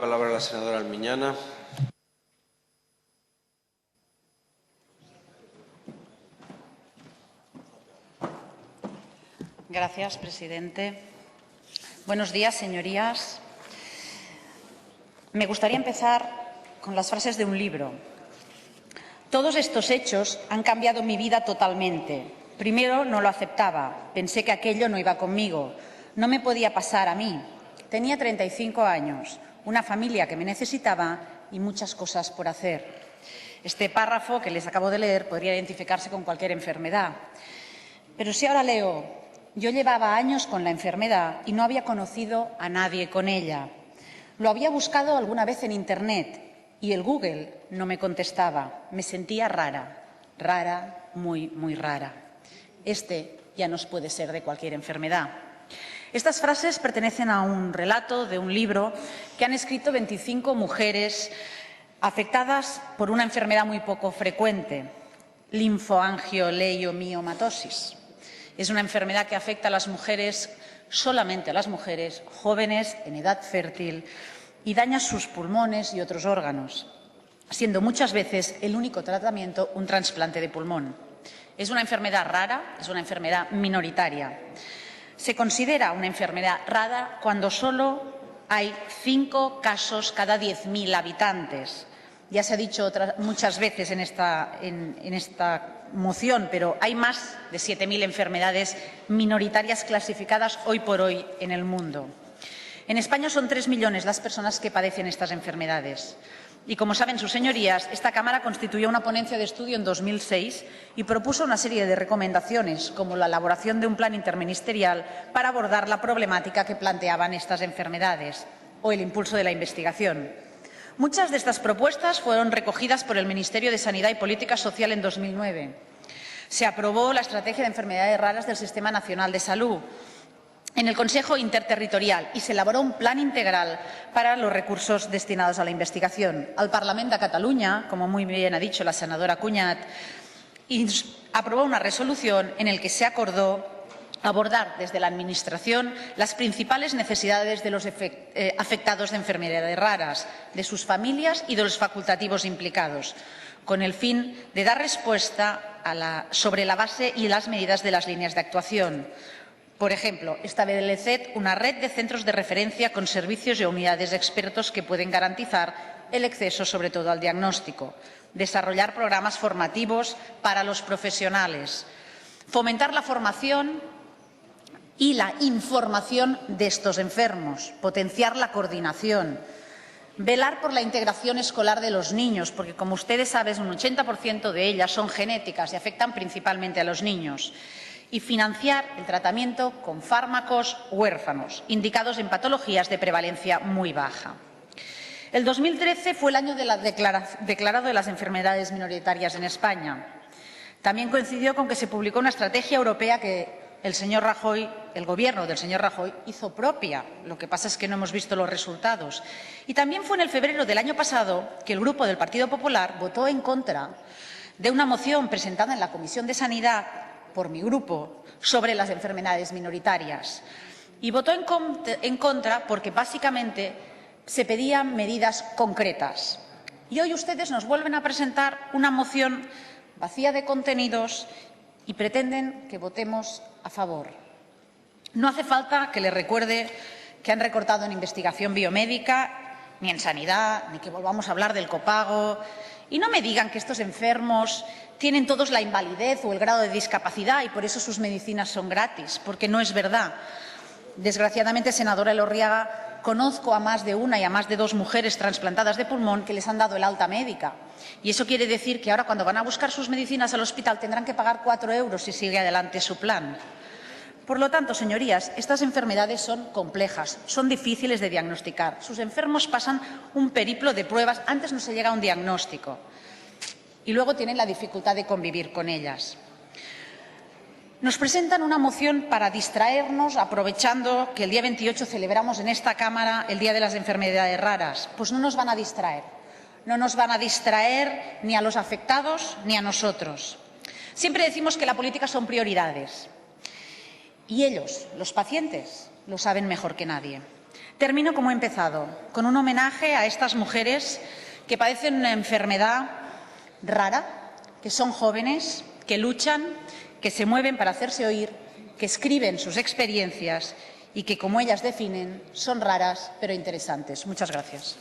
Palabra a la senadora Almiñana. Gracias, presidente. Buenos días, señorías. Me gustaría empezar con las frases de un libro. Todos estos hechos han cambiado mi vida totalmente. Primero no lo aceptaba, pensé que aquello no iba conmigo, no me podía pasar a mí. Tenía 35 años, una familia que me necesitaba y muchas cosas por hacer. Este párrafo que les acabo de leer podría identificarse con cualquier enfermedad. Pero si ahora leo, yo llevaba años con la enfermedad y no había conocido a nadie con ella. Lo había buscado alguna vez en Internet y el Google no me contestaba. Me sentía rara, muy, muy rara. Este ya nos puede ser de cualquier enfermedad. Estas frases pertenecen a un relato de un libro que han escrito 25 mujeres afectadas por una enfermedad muy poco frecuente, linfoangioleiomyomatosis. Es una enfermedad que afecta a las mujeres, solamente a las mujeres jóvenes en edad fértil, y daña sus pulmones y otros órganos, siendo muchas veces el único tratamiento un trasplante de pulmón. Es una enfermedad rara, es una enfermedad minoritaria. Se considera una enfermedad rara cuando solo hay 5 casos cada 10.000 habitantes. Ya se ha dicho muchas veces en esta moción, pero hay más de 7.000 enfermedades minoritarias clasificadas hoy por hoy en el mundo. En España son 3 millones las personas que padecen estas enfermedades. Y, como saben sus señorías, esta Cámara constituyó una ponencia de estudio en 2006 y propuso una serie de recomendaciones, como la elaboración de un plan interministerial para abordar la problemática que planteaban estas enfermedades o el impulso de la investigación. Muchas de estas propuestas fueron recogidas por el Ministerio de Sanidad y Política Social en 2009. Se aprobó la Estrategia de Enfermedades Raras del Sistema Nacional de Salud en el Consejo Interterritorial y se elaboró un plan integral para los recursos destinados a la investigación. El Parlament de Cataluña, como muy bien ha dicho la senadora Cuñat, aprobó una resolución en la que se acordó abordar desde la Administración las principales necesidades de los afectados de enfermedades raras, de sus familias y de los facultativos implicados, con el fin de dar respuesta sobre la base y las medidas de las líneas de actuación. Por ejemplo, establecer una red de centros de referencia con servicios y unidades de expertos que pueden garantizar el acceso, sobre todo, al diagnóstico. Desarrollar programas formativos para los profesionales. Fomentar la formación y la información de estos enfermos. Potenciar la coordinación. Velar por la integración escolar de los niños, porque, como ustedes saben, un 80% de ellas son genéticas y afectan principalmente a los niños. Y financiar el tratamiento con fármacos huérfanos, indicados en patologías de prevalencia muy baja. El 2013 fue el año declarado de las enfermedades minoritarias en España. También coincidió con que se publicó una estrategia europea que el Gobierno del señor Rajoy hizo propia. Lo que pasa es que no hemos visto los resultados. Y también fue en el febrero del año pasado que el Grupo del Partido Popular votó en contra de una moción presentada en la Comisión de Sanidad por mi grupo sobre las enfermedades minoritarias. Y votó en contra porque básicamente se pedían medidas concretas. Y hoy ustedes nos vuelven a presentar una moción vacía de contenidos y pretenden que votemos a favor. No hace falta que les recuerde que han recortado en investigación biomédica, ni en sanidad, ni que volvamos a hablar del copago. Y no me digan que estos enfermos tienen todos la invalidez o el grado de discapacidad y por eso sus medicinas son gratis, porque no es verdad. Desgraciadamente, senadora Elorriaga, conozco a más de una y a más de 2 mujeres trasplantadas de pulmón que les han dado el alta médica. Y eso quiere decir que ahora, cuando van a buscar sus medicinas al hospital, tendrán que pagar 4 euros si sigue adelante su plan. Por lo tanto, señorías, estas enfermedades son complejas, son difíciles de diagnosticar. Sus enfermos pasan un periplo de pruebas, antes no se llega a un diagnóstico. Y luego tienen la dificultad de convivir con ellas. Nos presentan una moción para distraernos, aprovechando que el día 28 celebramos en esta Cámara el Día de las Enfermedades Raras. Pues no nos van a distraer. No nos van a distraer ni a los afectados ni a nosotros. Siempre decimos que la política son prioridades. Y ellos, los pacientes, lo saben mejor que nadie. Termino como he empezado, con un homenaje a estas mujeres que padecen una enfermedad rara, que son jóvenes, que luchan, que se mueven para hacerse oír, que escriben sus experiencias y que, como ellas definen, son raras pero interesantes. Muchas gracias.